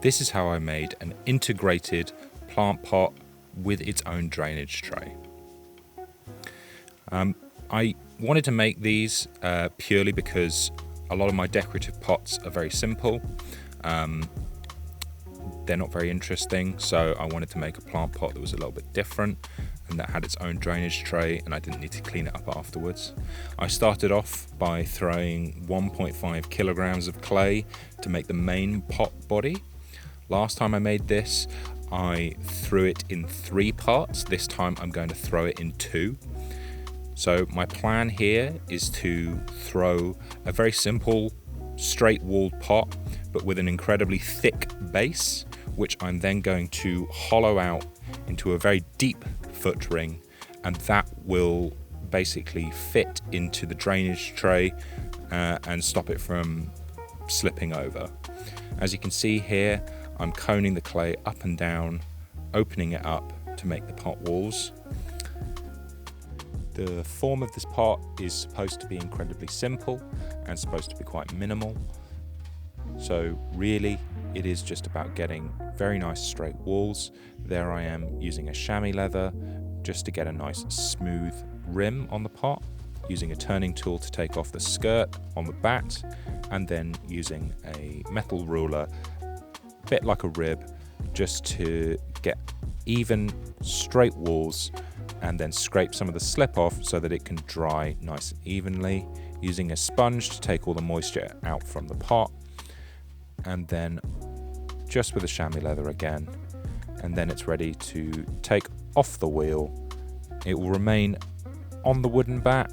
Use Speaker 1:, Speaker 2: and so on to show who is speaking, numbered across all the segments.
Speaker 1: This is how I made an integrated plant pot with its own drainage tray. I wanted to make these purely because a lot of my decorative pots are very simple. They're not very interesting, so I wanted to make a plant pot that was a little bit different and that had its own drainage tray, and I didn't need to clean it up afterwards. I started off by throwing 1.5 kilograms of clay to make the main pot body. Last time I made this, I threw it in 3 parts. This time I'm going to throw it in 2. So my plan here is to throw a very simple straight walled pot, but with an incredibly thick base, which I'm then going to hollow out into a very deep foot ring, and that will basically fit into the drainage tray and stop it from slipping over. As you can see here, I'm coning the clay up and down, opening it up to make the pot walls. The form of this pot is supposed to be incredibly simple and supposed to be quite minimal. So really, it is just about getting very nice straight walls. There I am using a chamois leather just to get a nice smooth rim on the pot, using a turning tool to take off the skirt on the bat, and then using a metal ruler, a bit like a rib, just to get even straight walls, and then scrape some of the slip off so that it can dry nice and evenly, using a sponge to take all the moisture out from the pot, and then just with the chamois leather again, and then it's ready to take off the wheel. It will remain on the wooden bat,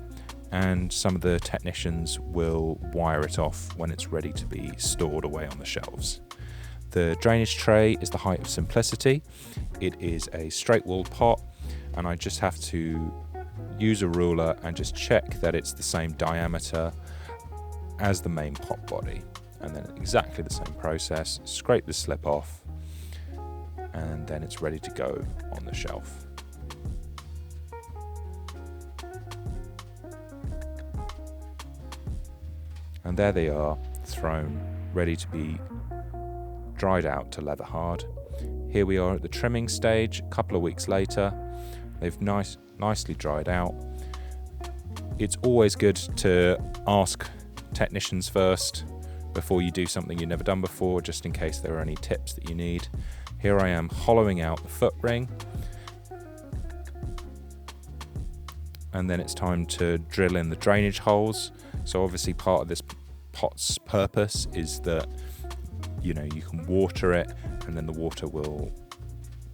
Speaker 1: and some of the technicians will wire it off when it's ready to be stored away on the shelves. The drainage tray is the height of simplicity. It is a straight walled pot, and I just have to use a ruler and just check that it's the same diameter as the main pot body. And then exactly the same process, scrape the slip off, and then it's ready to go on the shelf. And there they are, thrown, ready to be dried out to leather hard. Here we are at the trimming stage, a couple of weeks later. They've nicely dried out. It's always good to ask technicians first before you do something you've never done before, just in case there are any tips that you need. Here I am hollowing out the foot ring, and then it's time to drill in the drainage holes. So obviously part of this pot's purpose is that you can water it, and then the water will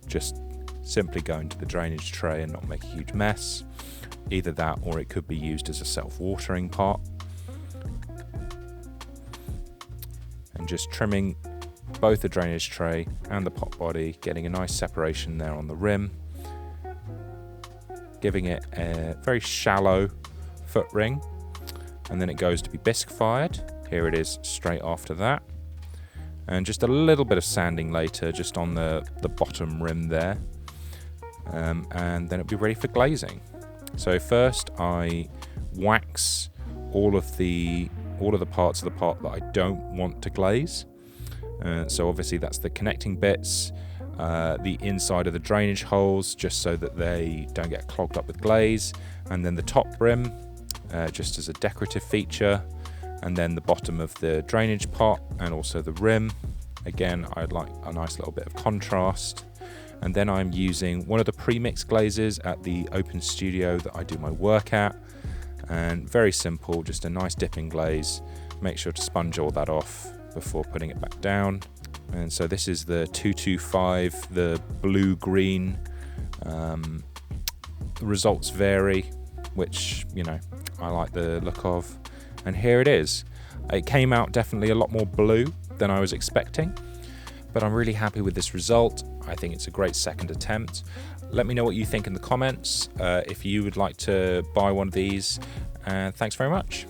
Speaker 1: just simply go into the drainage tray and not make a huge mess. Either that, or it could be used as a self-watering pot. And just trimming both the drainage tray and the pot body, getting a nice separation there on the rim, giving it a very shallow foot ring, and then it goes to be bisque fired. Here it is straight after that, and just a little bit of sanding later just on the bottom rim there, and then it'll be ready for glazing. So first I wax all of the parts of the pot that I don't want to glaze. So obviously that's the connecting bits, the inside of the drainage holes, just so that they don't get clogged up with glaze, and then the top rim, just as a decorative feature, and then the bottom of the drainage pot and also the rim. Again, I'd like a nice little bit of contrast. And then I'm using one of the pre-mixed glazes at the open studio that I do my work at, and very simple, just a nice dipping glaze. Make sure to sponge all that off before putting it back down. And so this is the 225, the blue-green. The results vary, which, I like the look of. And here it is. It came out definitely a lot more blue than I was expecting, but I'm really happy with this result. I think it's a great second attempt. Let me know what you think in the comments, if you would like to buy one of these, and thanks very much.